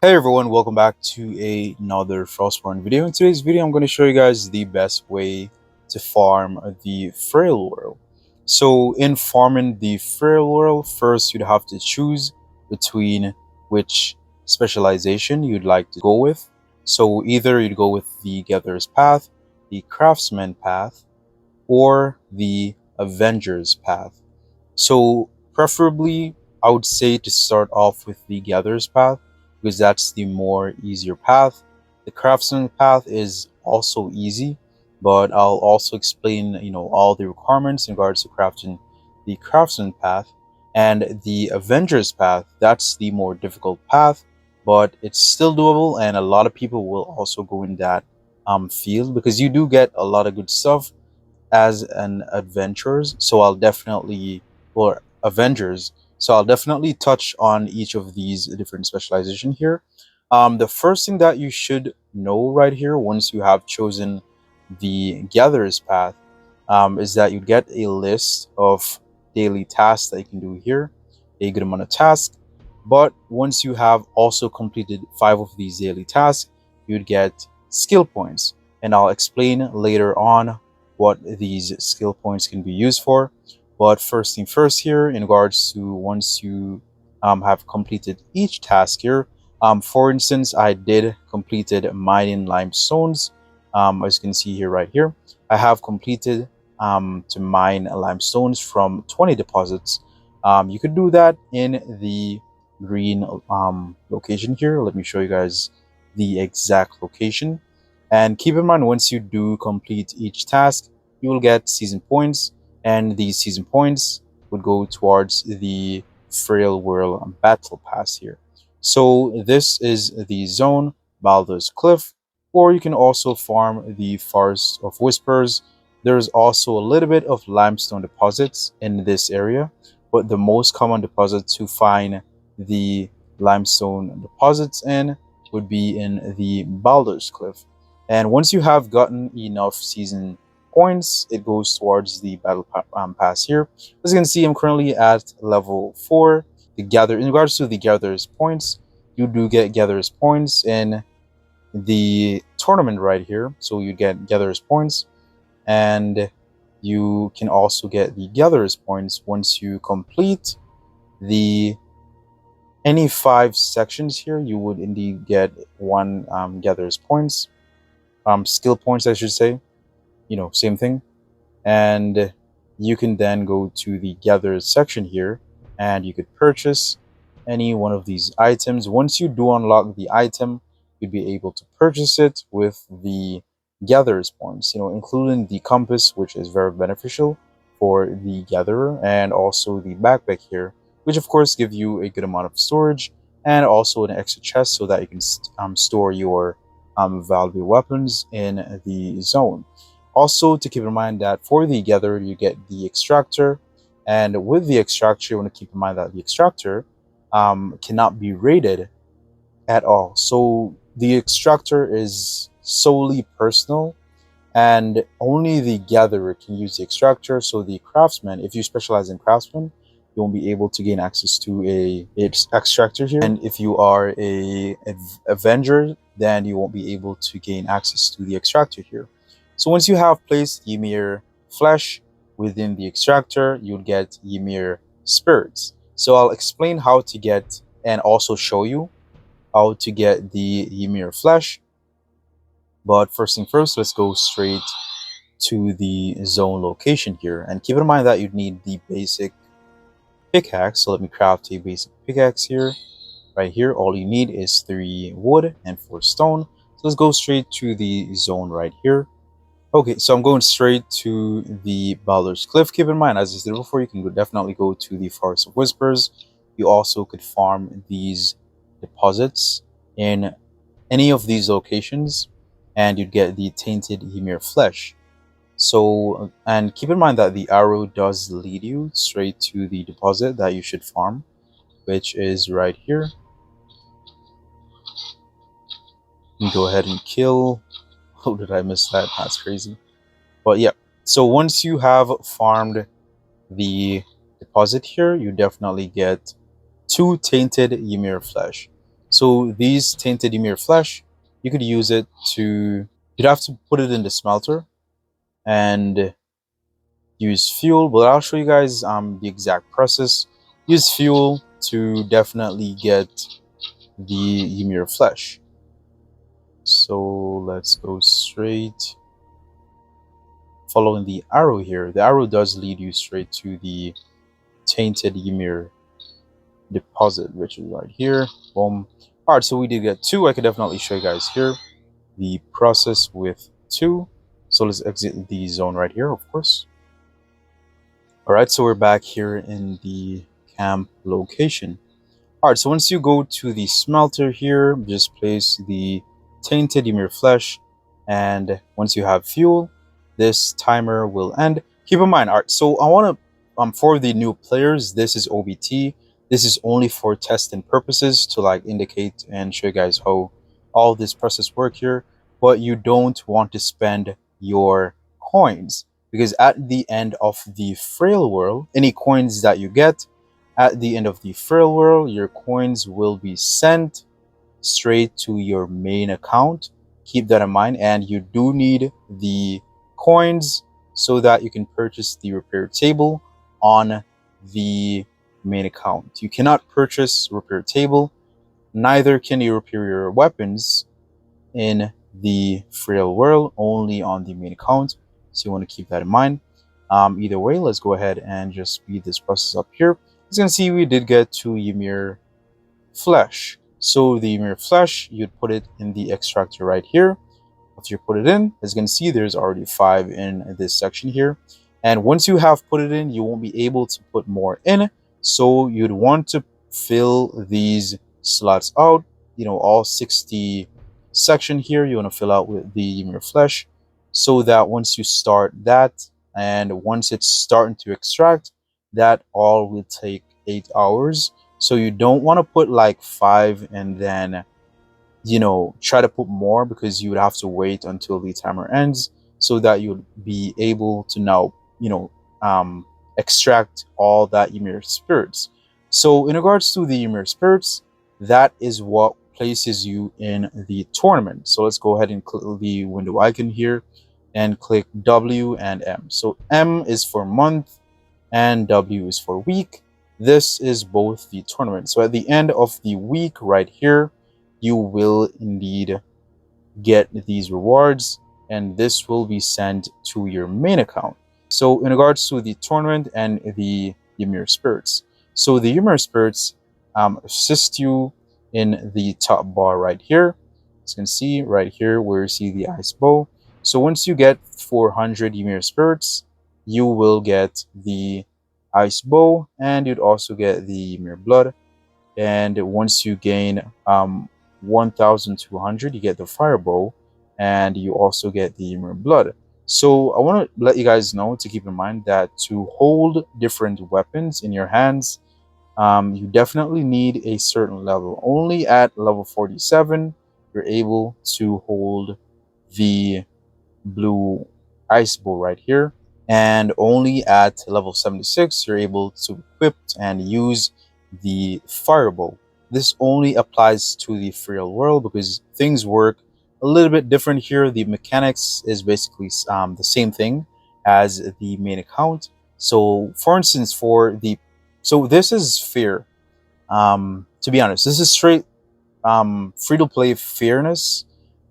Hey everyone, welcome back to another Frostborn video. In today's video, I'm going to show you guys the best way to farm the FRAIL world. So in farming the FRAIL world, first you'd have to choose between which specialization you'd like to go with. So either you'd go with the Gatherer's Path, the Craftsman Path, or the Avengers Path. So preferably, I would say to start off with the Gatherer's Path because that's the more easier path. The Craftsman Path is also easy, but I'll also explain, all the requirements in regards to crafting the Craftsman Path. And the Avengers Path, that's the more difficult path, but it's still doable, and a lot of people will also go in that field because you do get a lot of good stuff as an adventurers. So I'll definitely, or Avengers. So I'll definitely touch on each of these different specialization here. The first thing that you should know right here, once you have chosen the Gatherer's Path, is that you get a list of daily tasks that you can do here, a good amount of tasks. But once you have also completed 5 of these daily tasks, you'd get skill points. And I'll explain later on what these skill points can be used for. But first thing first here, in regards to once you have completed each task here, for instance, I did completed mining limestones. As you can see here, right here, I have completed to mine limestones from 20 deposits. You could do that in the green location here. Let me show you guys the exact location. And keep in mind, once you do complete each task, you will get season points, and these season points would go towards the Frail World Battle Pass here. So this is the zone, Baldur's Cliff, or you can also farm the Forest of Whispers. There's also a little bit of limestone deposits in this area, but the most common deposit to find the limestone deposits in would be in the Baldur's Cliff. And once you have gotten enough season points, it goes towards the battle pass here. As you can see, I'm currently at level 4. In regards to the gatherer's points, you do get gatherer's points in the tournament right here. So you get gatherer's points, and you can also get the gatherer's points once you complete the any 5 sections here. You would indeed get 1 gatherer's points. Skill points, I should say, same thing. And you can then go to the gather section here, and you could purchase any one of these items. Once you do unlock the item, you'd be able to purchase it with the gatherer's points, including the compass, which is very beneficial for the gatherer, and also the backpack here, which of course give you a good amount of storage, and also an extra chest so that you can store your valuable weapons in the zone. Also, to keep in mind that for the gatherer, you get the extractor, and with the extractor, you want to keep in mind that the extractor cannot be raided at all. So the extractor is solely personal, and only the gatherer can use the extractor. So the craftsman, if you specialize in craftsman, you won't be able to gain access to a extractor here. And if you are a avenger, then you won't be able to gain access to the extractor here. So once you have placed Ymir flesh within the extractor, you'll get Ymir spirits. So I'll explain how to get, and also show you how to get the Ymir flesh. But first thing first, let's go straight to the zone location here. And keep in mind that you'd need the basic pickaxe. So let me craft a basic pickaxe here. Right here, all you need is 3 wood and 4 stone. So let's go straight to the zone right here. Okay, so I'm going straight to the Baldur's Cliff. Keep in mind, as I said before, you can definitely go to the Forest of Whispers. You also could farm these deposits in any of these locations, and you'd get the tainted Ymir flesh. So, and keep in mind that the arrow does lead you straight to the deposit that you should farm, which is right here. You go ahead and kill. Oh, did I miss that? That's crazy. But yeah, so once you have farmed the deposit here, you definitely get 2 tainted Ymir flesh. So these tainted Ymir flesh, you could use it to, you'd have to put it in the smelter and use fuel, but I'll show you guys the exact process. Use fuel to definitely get the Ymir flesh. So let's go straight following the arrow here. The arrow does lead you straight to the tainted Ymir deposit, which is right here. Boom. All right, so we did get two. I could definitely show you guys here the process with two. So let's exit the zone right here, of course. All right, so we're back here in the camp location. All right, so once you go to the smelter here, just place the tainted Ymir flesh, and once you have fuel, this timer will end. Keep in mind, all right, so I want to, for the new players, this is OBT. This is only for testing purposes to like indicate and show you guys how all this process work here, but you don't want to spend your coins because at the end of the frail world, any coins that you get at the end of the FRAIL world, your coins will be sent straight to your main account. Keep that in mind, and you do need the coins so that you can purchase the repair table on the main account. You cannot purchase repair table, neither can you repair your weapons in the FRAIL world, only on the main account. So you want to keep that in mind. Either way, let's go ahead and just speed this process up here. As you can see, we did get 2 Ymir flesh. So the Ymir flesh, you'd put it in the extractor right here. After you put it in, as you can see, there's already 5 in this section here. And once you have put it in, you won't be able to put more in. So you'd want to fill these slots out, you know, all 60 section here, you want to fill out with the Ymir flesh so that once you start that, and once it's starting to extract, that all will take 8 hours. So you don't want to put like 5 and then, you know, try to put more, because you would have to wait until the timer ends so that you'll be able to now, you know, extract all that Ymir spirits. So in regards to the Ymir spirits, that is what places you in the tournament. So let's go ahead and click the window icon here and click W and M. So M is for month and W is for week. This is both the tournament. So at the end of the week right here, you will indeed get these rewards, and this will be sent to your main account. So in regards to the tournament and the Ymir spirits, so the Ymir spirits assist you in the top bar right here. As you can see right here where you see the ice bow. So once you get 400 Ymir spirits, you will get the ice bow, and you'd also get the Ymir blood. And once you gain 1200, you get the fire bow, and you also get the Ymir blood. So I want to let you guys know to keep in mind that to hold different weapons in your hands, you definitely need a certain level. Only at level 47 you're able to hold the blue ice bow right here, and only at level 76 you're able to equip and use the firebow. This only applies to the FRAIL world because things work a little bit different here. The mechanics is basically the same thing as the main account. So for instance, so this is fair. To be honest, this is straight free-to-play fairness,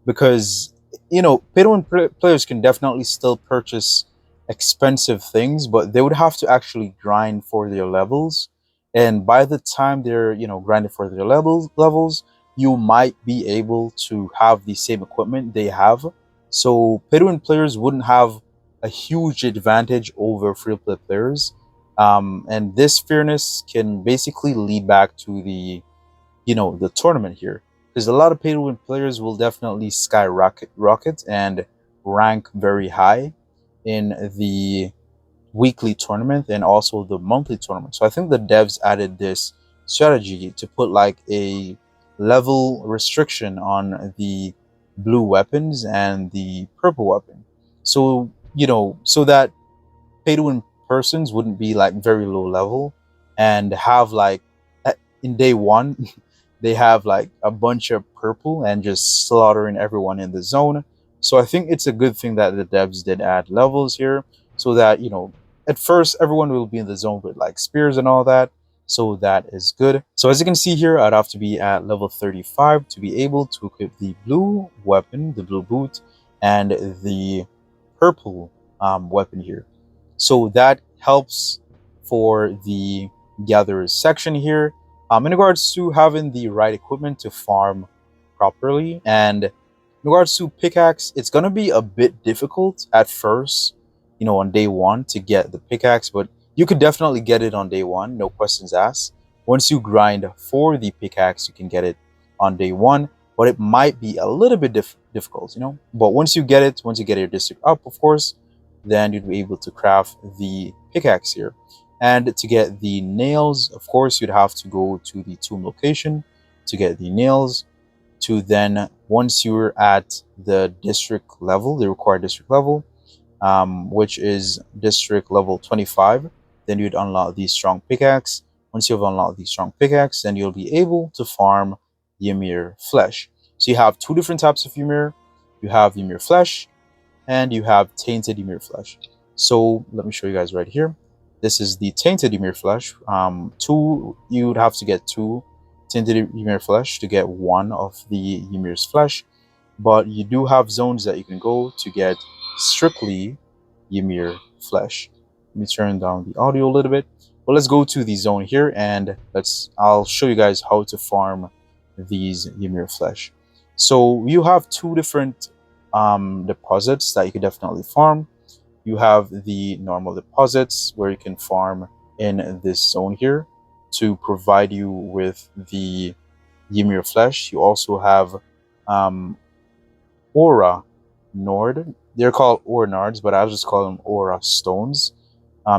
because you know pay-to-win players can definitely still purchase expensive things, but they would have to actually grind for their levels, and by the time they're, you know, grinding for their levels, you might be able to have the same equipment they have. So pay-to-win players wouldn't have a huge advantage over free-to-play players, and this fairness can basically lead back to the, you know, the tournament here, because a lot of pay-to-win players will definitely skyrocket and rank very high in the weekly tournament and also the monthly tournament. So I think the devs added this strategy to put like a level restriction on the blue weapons and the purple weapon, so you know, so that pay-to-win persons wouldn't be like very low level and have like in day one they have like a bunch of purple and just slaughtering everyone in the zone. So I think it's a good thing that the devs did add levels here, so that, you know, at first everyone will be in the zone with like spears and all that. So that is good. So as you can see here, I'd have to be at level 35 to be able to equip the blue weapon, the blue boot, and the purple weapon here. So that helps for the gatherers section here, in regards to having the right equipment to farm properly. And in regards to pickaxe, it's going to be a bit difficult at first, you know, on day one to get the pickaxe, but you could definitely get it on day one, no questions asked. Once you grind for the pickaxe, you can get it on day one, but it might be a little bit difficult, you know. But once you get it, once you get your district up, of course, then you'd be able to craft the pickaxe here. And to get the nails, of course, you'd have to go to the tomb location to get the nails. To then, once you're at the district level, the required district level, which is district level 25, then you'd unlock the strong pickaxe. Once you've unlocked the strong pickaxe, then you'll be able to farm Ymir flesh. So you have two different types of Ymir. You have Ymir flesh, and you have tainted Ymir flesh. So let me show you guys right here. This is the tainted Ymir flesh. You would have to get 2 tainted Ymir flesh to get 1 of the Ymir's flesh, but you do have zones that you can go to get strictly Ymir flesh. Let me turn down the audio a little bit. But let's go to the zone here, and I'll show you guys how to farm these Ymir flesh. So you have 2 different deposits that you could definitely farm. You have the normal deposits where you can farm in this zone here to provide you with the Ymir flesh. You also have Aura Nord. They're called Aura Nards, but I just call them Aura Stones.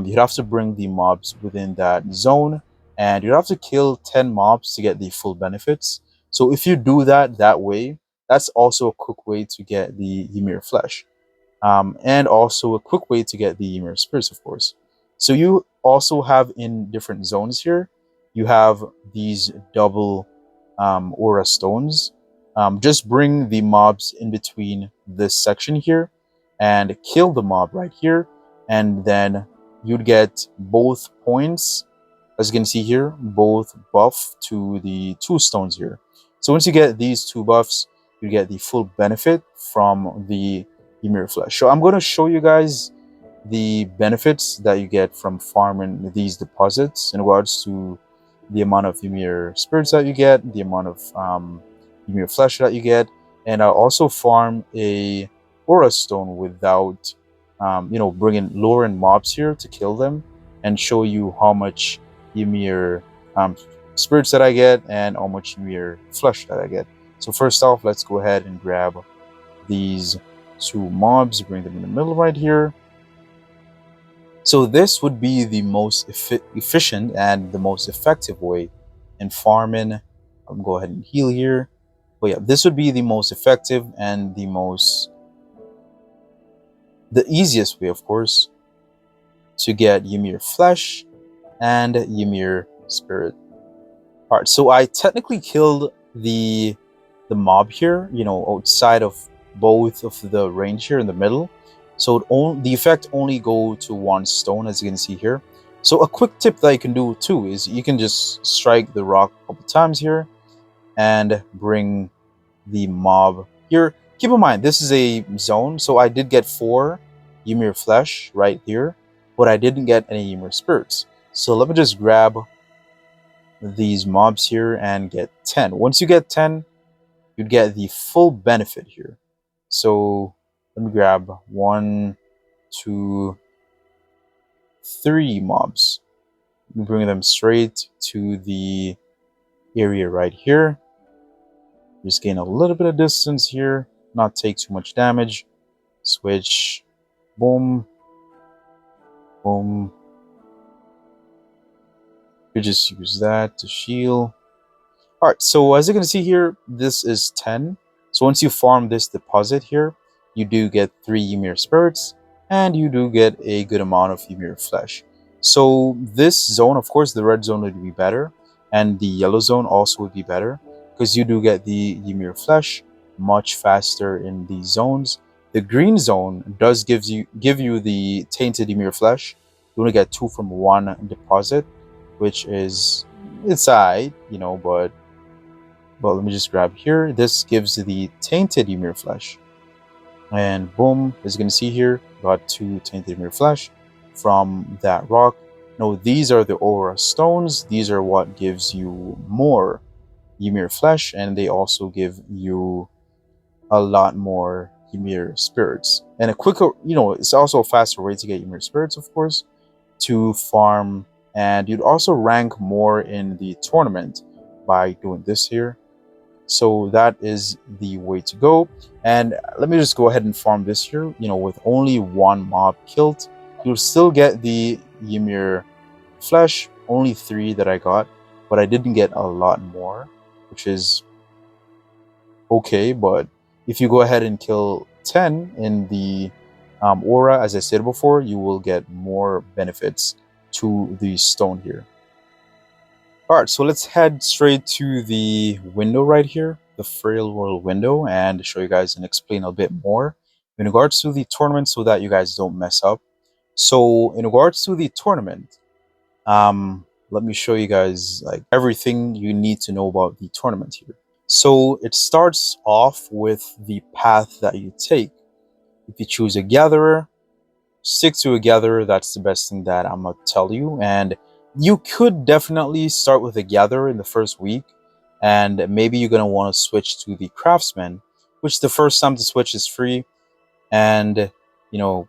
You'd have to bring the mobs within that zone, and you'd have to kill 10 mobs to get the full benefits. So if you do that way, that's also a quick way to get the Ymir flesh. And also a quick way to get the Ymir spirits, of course. So you also have in different zones here, you have these double aura stones. Just bring the mobs in between this section here and kill the mob right here, and then you'd get both points, as you can see here, both buff to the 2 stones here. So once you get these 2 buffs, you get the full benefit from the Ymir flesh. So I'm going to show you guys the benefits that you get from farming these deposits in regards to the amount of Ymir spirits that you get, the amount of Ymir flesh that you get, and I'll also farm a aura stone without bringing luring mobs here to kill them, and show you how much Ymir spirits that I get and how much Ymir flesh that I get. So first off, let's go ahead and grab these 2 mobs, bring them in the middle right here. So this would be the most efficient and the most effective way in farming. I'll go ahead and heal here. But yeah, this would be the most effective and the easiest way, of course, to get Ymir flesh and Ymir spirit. Alright, so I technically killed the mob here, you know, outside of both of the range here in the middle. So the effect only go to 1 stone, as you can see here. So a quick tip that you can do too is you can just strike the rock a couple times here and bring the mob here. Keep in mind, this is a zone, so I did get 4 Ymir flesh right here, but I didn't get any Ymir spirits. So let me just grab these mobs here and get 10. Once you get 10, you'd get the full benefit here. So let me grab 1, 2, 3 mobs. Bring them straight to the area right here. Just gain a little bit of distance here, not take too much damage. Switch, boom, boom. You just use that to shield. Alright, so as you can see here, this is 10. So once you farm this deposit here, you do get 3 Ymir spirits, and you do get a good amount of Ymir flesh. So this zone, of course, the red zone would be better, and the yellow zone also would be better. because you do get the Ymir flesh much faster in these zones. The green zone does give you the tainted Ymir flesh. You only get 2 from 1 deposit, which is it's alright, you know, but let me just grab here. This gives the tainted Ymir flesh. And boom, as you can see here, got 2 tainted Ymir flesh from that rock. No, these are the aura stones. These are what gives you more Ymir flesh, and they also give you a lot more Ymir spirits. And a quicker, you know, it's also a faster way to get Ymir spirits, of course, to farm. And you'd also rank more in the tournament by doing this here. So that is the way to go. And let me just go ahead and farm this here. You know, with only 1 mob killed, you'll still get the Ymir flesh. Only 3 that I got, but I didn't get a lot more, which is okay. But if you go ahead and kill 10 in the aura, as I said before, you will get more benefits to the stone here. Alright, so let's head straight to the window right here, the Frail World window, and show you guys and explain a bit more in regards to the tournament so that you guys don't mess up. So in regards to the tournament, let me show you guys like everything you need to know about the tournament here. So it starts off with the path that you take. If you choose a gatherer, stick to a gatherer. That's the best thing that I'm gonna tell you. And you could definitely start with a gatherer in the first week, and maybe you're gonna want to switch to the craftsman, which the first time to switch is free, and you know,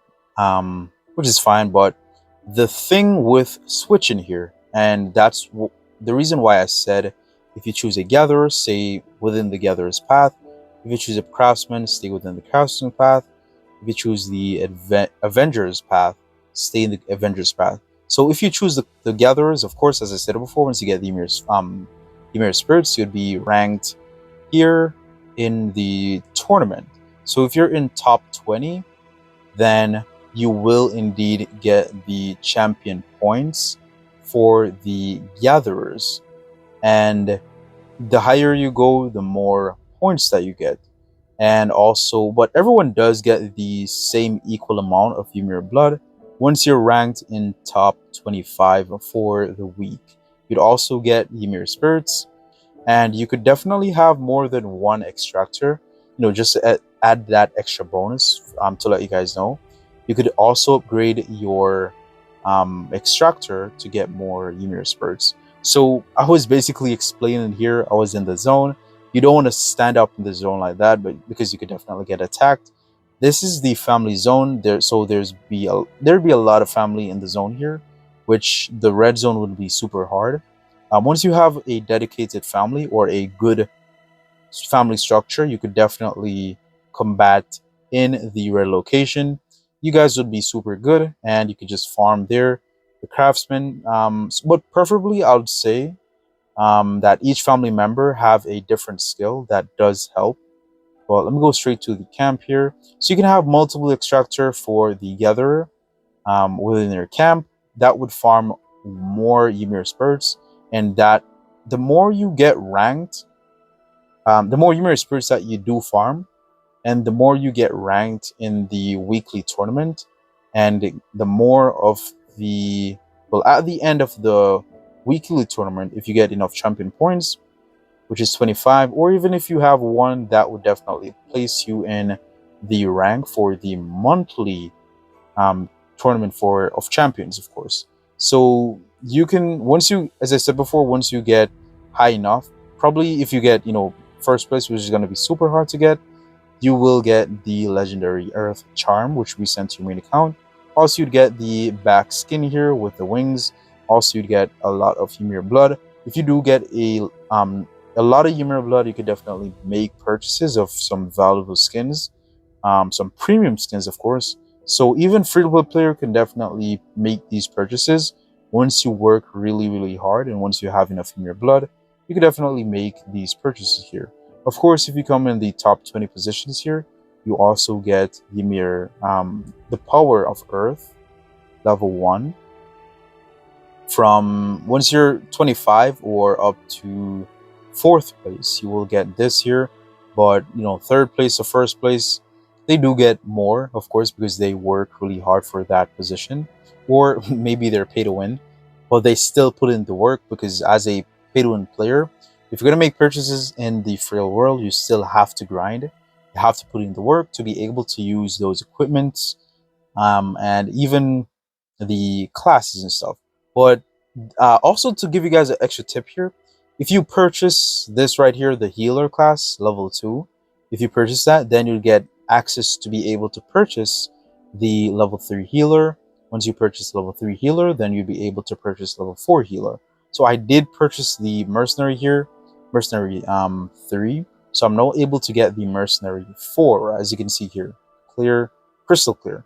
which is fine. But the thing with switching here, and that's the reason why I said if you choose a gatherer, stay within the gatherer's path. If you choose a craftsman, stay within the craftsman path. If you choose the Avengers Path, stay in the Avengers Path. So if you choose the gatherers, of course, as I said before, once you get the Ymir spirits, you'd be ranked here in the tournament. So if you're in top 20, then you will indeed get the champion points for the gatherers. And the higher you go, the more points that you get. And also, but everyone does get the same equal amount of Ymir blood once you're ranked in top 25 for the week. You'd also get Ymir spirits, and you could definitely have more than 1 extractor, you know, just to add that extra bonus to let you guys know. You could also upgrade your extractor to get more Ymir spirits. So I was basically explaining here, I was in the zone. You don't want to stand up in the zone like that, but because you could definitely get attacked. This is the family zone there, so there'd be a lot of family in the zone here, which the red zone would be super hard. Once you have a dedicated family or a good family structure, you could definitely combat in the red location. You guys would be super good, and you could just farm there. The craftsman, but preferably I would say that each family member have a different skill that does help. But let me go straight to the camp here. So you can have multiple extractor for the gatherer within your camp. That would farm more Ymir spirits, and that the more you get ranked, the more Ymir spirits that you do farm, and the more you get ranked in the weekly tournament, and the more of the, well, at the end of the weekly tournament, if you get enough champion points, which is 25, or even if you have 1, that would definitely place you in the rank for the monthly tournament of champions, of course. So you can, once you, as I said before, once you get high enough, probably if you get, you know, first place, which is going to be super hard to get, you will get the legendary Earth Charm, which we sent to your main account. Also, you'd get the back skin here with the wings. Also, you'd get a lot of Ymir blood. If you do get a lot of Ymir blood, you could definitely make purchases of some valuable skins, some premium skins, of course. So even free-to-play player can definitely make these purchases once you work really, really hard, and once you have enough Ymir blood, you can definitely make these purchases here. Of course, if you come in the top 20 positions here, you also get Ymir, the Power of Earth, level 1. From once you're 25 or up to fourth place, you will get this here. But third place or first place, they do get more, of course, because they work really hard for that position, or maybe they're pay to win, but they still put in the work because as a pay to win player, if you're gonna make purchases in the frail world, you still have to grind. You have to put in the work to be able to use those equipments, and even the classes and stuff. But also to give you guys an extra tip here, if you purchase this right here, the healer class level 2, if you purchase that, then you'll get access to be able to purchase the level 3 healer. Once you purchase level 3 healer, then you'll be able to purchase level 4 healer. So I did purchase the mercenary here, mercenary 3. So I'm now able to get the mercenary 4, as you can see here, clear, crystal clear.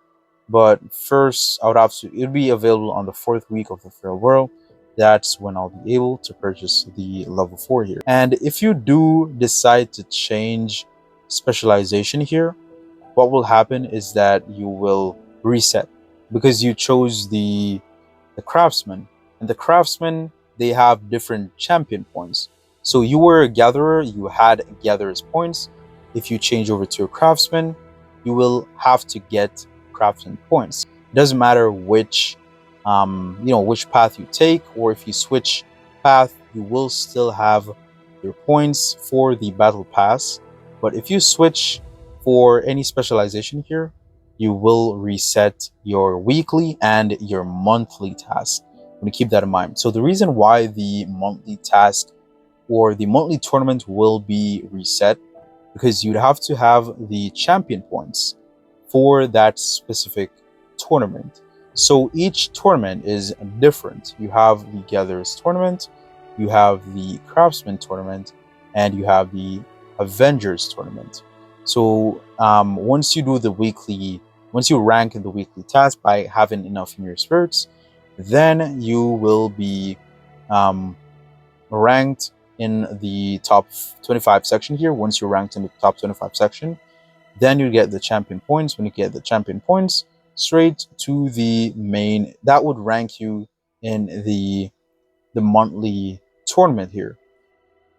But first, I would have to, it'll be available on the 4th week of the Frail World. That's when I'll be able to purchase the level 4 here. And if you do decide to change specialization here, what will happen is that you will reset because you chose the craftsman, and the craftsman, they have different champion points. So you were a gatherer, you had gatherer's points. If you change over to a craftsman, you will have to get craftsman points. It doesn't matter which path you take, or if you switch path, you will still have your points for the battle pass. But if you switch for any specialization here, you will reset your weekly and your monthly task. I'm going to keep that in mind. So the reason why the monthly task or the monthly tournament will be reset, because you'd have to have the champion points for that specific tournament. So each tournament is different. You have the Gatherers tournament, you have the Craftsman tournament, and you have the Avengers tournament. So once you rank in the weekly task by having enough Ymir spirits, then you will be ranked in the top 25 section here. Once you're ranked in the top 25 section, then you get the champion points. When you get the champion points, straight to the main, that would rank you in the monthly tournament here.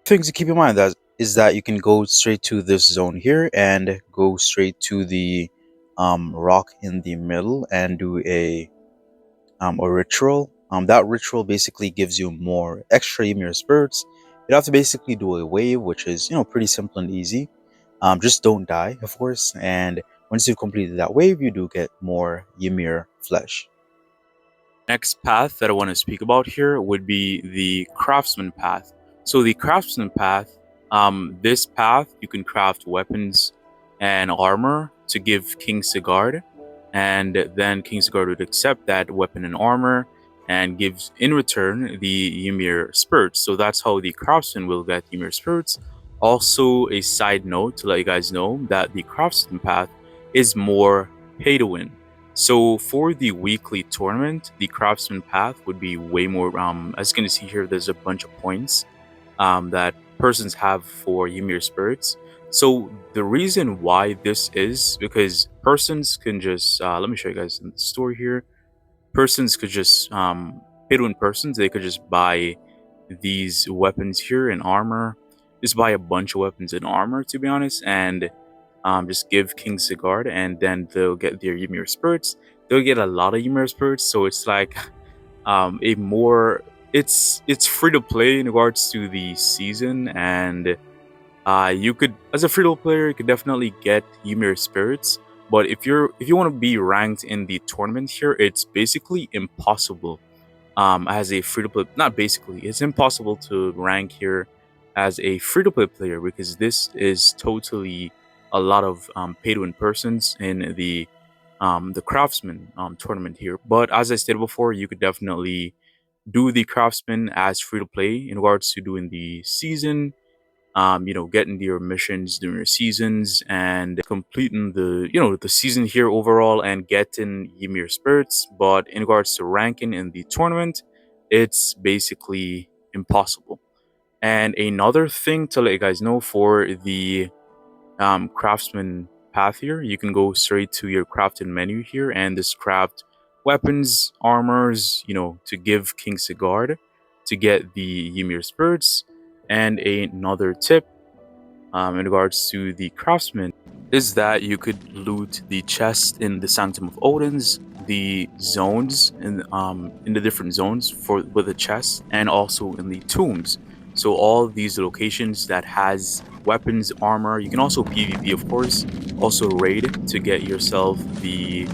Things to keep in mind that is that you can go straight to this zone here and go straight to the rock in the middle and do a ritual. That ritual basically gives you more extra Ymir spirits. You have to basically do a wave, which is pretty simple and easy. Just don't die, of course. And once you've completed that wave, you do get more Ymir flesh. Next path that I want to speak about here would be the Craftsman path. So the Craftsman path, this path you can craft weapons and armor to give King Sigurd, and then King Sigurd would accept that weapon and armor and gives in return the Ymir spirits. So that's how the Craftsman will get Ymir spirits. Also, a side note to let you guys know that the Craftsman path is more pay to win. So for the weekly tournament, the Craftsman path would be way more, as you can see here, there's a bunch of points that persons have for Ymir spirits. So the reason why this is because persons can just, let me show you guys in the store here. Persons could just, pay to win persons, they could just buy these weapons here and armor. Just buy a bunch of weapons and armor, to be honest, and just give King Sigurd, and then they'll get their Ymir spirits. They'll get a lot of Ymir spirits, so it's like a more it's free to play in regards to the season, and you could, as a free to player, you could definitely get Ymir spirits. But if you want to be ranked in the tournament here, it's basically impossible. As a free to play, not basically, it's impossible to rank here as a free to play player because this is totally a lot of pay to win persons in the Craftsman tournament here. But as I stated before, you could definitely do the Craftsman as free to play in regards to doing the season, getting your missions during your seasons and completing the season here overall and getting Ymir spirits. But in regards to ranking in the tournament, it's basically impossible. And another thing to let you guys know for the Craftsman path here, you can go straight to your crafting menu here and just craft weapons, armors, to give King Sigurd to get the Ymir spirits. And another tip in regards to the Craftsman is that you could loot the chest in the Sanctum of Odin's, the zones in the different zones for with the chest, and also in the tombs. So all of these locations that has weapons, armor. You can also PvP, of course, also raid to get yourself the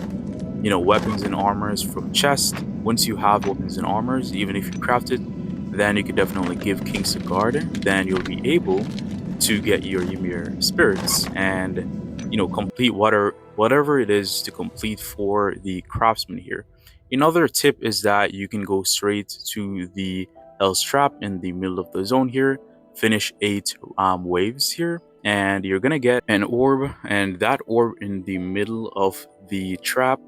weapons and armors from chest. Once you have weapons and armors, even if you craft it, then you could definitely give Kings a guard. Then you'll be able to get your Ymir spirits and complete whatever it is to complete for the craftsman here. Another tip is that you can go straight to the Hell's Trap in the middle of the zone here, finish 8 waves here, and you're gonna get an orb, and that orb in the middle of the trap,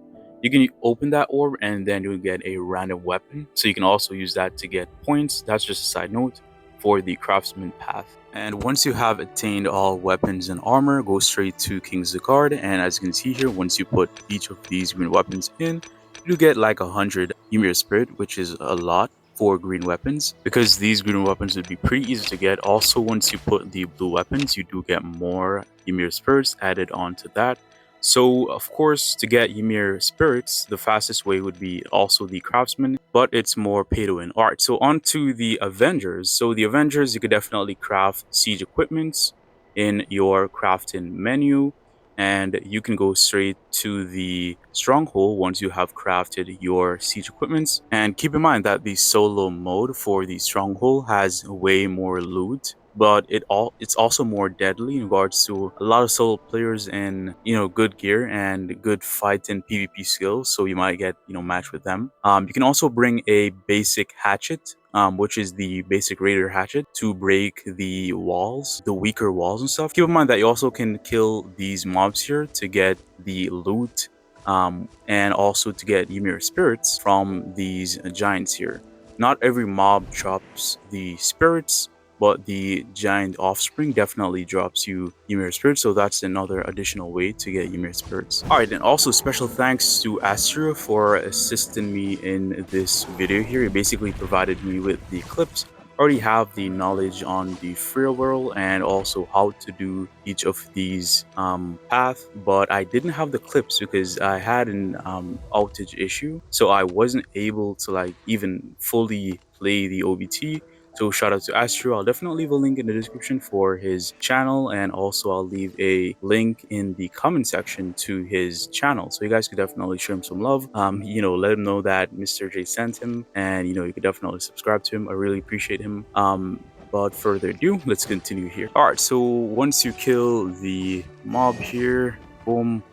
you can open that orb and then you'll get a random weapon. So you can also use that to get points. That's just a side note for the Craftsman Path. And once you have attained all weapons and armor, go straight to King's Guard. And as you can see here, once you put each of these green weapons in, you get like 100 Ymir Spirit, which is a lot for green weapons, because these green weapons would be pretty easy to get. Also, once you put the blue weapons, you do get more Ymir Spirits added onto that. So, of course, to get Ymir Spirits, the fastest way would be also the Craftsman, but it's more pay to win. Alright, so on to the Avengers. So, the Avengers, you could definitely craft siege equipments in your crafting menu, and you can go straight to the stronghold once you have crafted your siege equipments. And keep in mind that the solo mode for the stronghold has way more loot, but it's also more deadly in regards to a lot of solo players and good gear and good fight and PvP skills. So you might get match with them. You can also bring a basic hatchet, which is the basic raider hatchet, to break the walls, the weaker walls and stuff. Keep in mind that you also can kill these mobs here to get the loot, and also to get Ymir spirits from these giants here. Not every mob drops the spirits, but the giant offspring definitely drops you Ymir spirits, so that's another additional way to get Ymir spirits. Alright, and also special thanks to Astro for assisting me in this video here. He basically provided me with the clips. I already have the knowledge on the FRAIL world and also how to do each of these path, but I didn't have the clips because I had an outage issue, so I wasn't able to like even fully play the OBT. So shout out to Astro. I'll definitely leave a link in the description for his channel, and also I'll leave a link in the comment section to his channel, so you guys could definitely show him some love. Let him know that Mr. J sent him, and you could definitely subscribe to him. I really appreciate him. Without further ado, let's continue here. Alright, so once you kill the mob here, boom,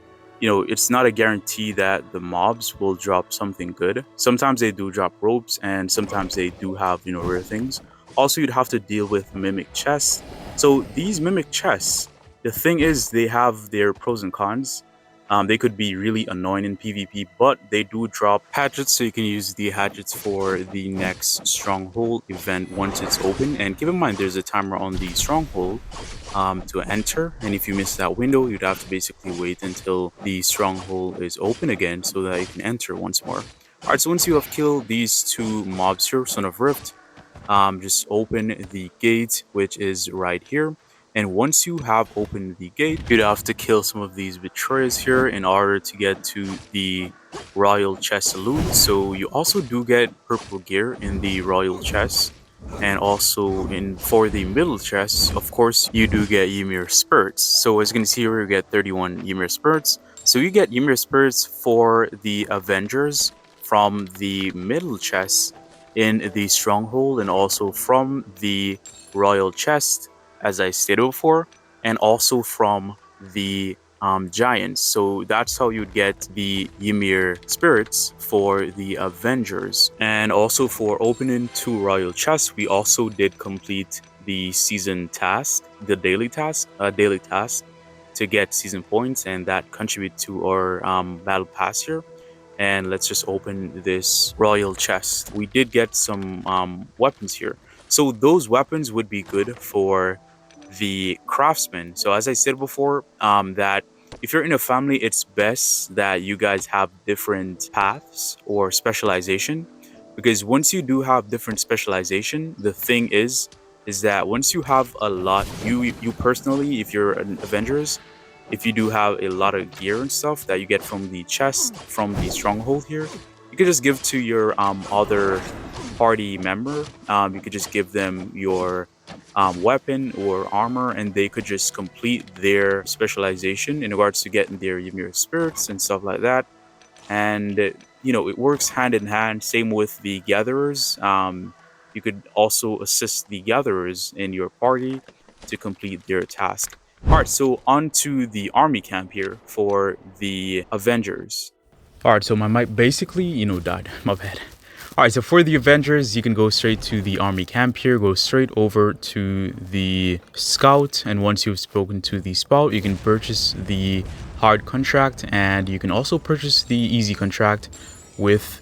it's not a guarantee that the mobs will drop something good. Sometimes they do drop ropes, and sometimes they do have, rare things. Also, you'd have to deal with mimic chests. So these mimic chests, the thing is, they have their pros and cons. They could be really annoying in PvP, but they do drop hatchets, so you can use the hatchets for the next stronghold event once it's open. And keep in mind, there's a timer on the stronghold to enter, and if you miss that window, you'd have to basically wait until the stronghold is open again so that you can enter once more. Alright, so once you have killed these two mobs here, Son of Rift, just open the gate, which is right here. And once you have opened the gate, you'd have to kill some of these betrayers here in order to get to the royal chest loot. So you also do get purple gear in the royal chest, and also for the middle chest, of course, you do get Ymir spirits. So as you can see here, you get 31 Ymir spirits. So you get Ymir spirits for the Avengers from the middle chest in the stronghold, and also from the royal chest, as I stated before, and also from the giants. So that's how you'd get the Ymir spirits for the Avengers. And also for opening 2 royal chests, we also did complete the season task, the daily task, to get season points, and that contribute to our battle pass here. And let's just open this royal chest. We did get some weapons here. So those weapons would be good for the craftsman. So as I said before, that if you're in a family, it's best that you guys have different paths or specialization, because once you do have different specialization, the thing is is that once you have a lot, you personally, if you're an Avengers, if you do have a lot of gear and stuff that you get from the chest from the stronghold here, you could just give to your other party member. You could just give them your weapon or armor, and they could just complete their specialization in regards to getting their Ymir spirits and stuff like that. And it works hand in hand. Same with the gatherers. You could also assist the gatherers in your party to complete their task. All right, so on to the army camp here for the Avengers. All right, so my mic basically, died. My bad. All right, so for the Avengers, you can go straight to the army camp here, go straight over to the scout, and once you've spoken to the spout, you can purchase the hard contract, and you can also purchase the easy contract with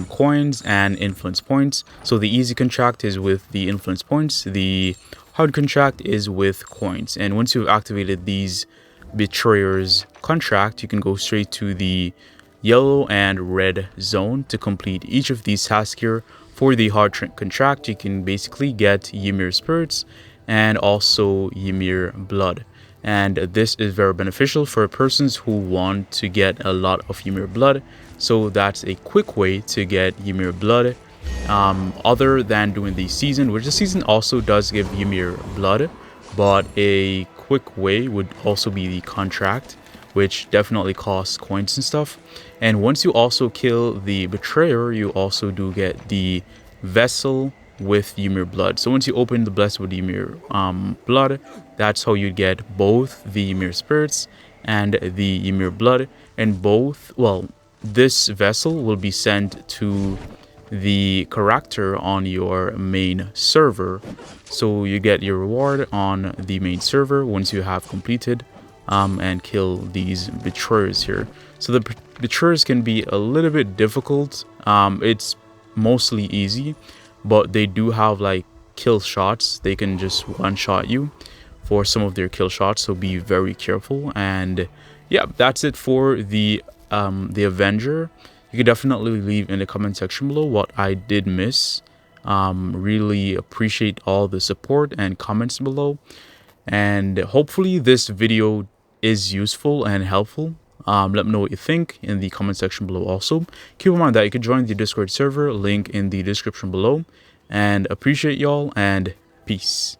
coins and influence points. So the easy contract is with the influence points, the hard contract is with coins, and once you've activated these betrayers contract, you can go straight to the yellow and red zone to complete each of these tasks here. For the hard contract, you can basically get Ymir spirits and also Ymir blood, and this is very beneficial for persons who want to get a lot of Ymir blood. So that's a quick way to get Ymir blood, other than doing the season, which the season also does give Ymir blood, but a quick way would also be the contract, which definitely costs coins and stuff. And once you also kill the betrayer, you also do get the vessel with Ymir blood. So once you open the blessed with Ymir blood, that's how you get both the Ymir spirits and the Ymir blood. And both, well, this vessel will be sent to the character on your main server, so you get your reward on the main server once you have completed and kill these betrayers here. So the betrayers can be a little bit difficult. It's mostly easy, but they do have like kill shots. They can just one shot you for some of their kill shots, so be very careful. And yeah, that's it for the Avenger. You could definitely leave in the comment section below what I did miss. Really appreciate all the support and comments below, and hopefully this video is useful and helpful. Let me know what you think in the comment section below. Also, keep in mind that you can join the Discord server, link in the description below, and appreciate y'all, and peace.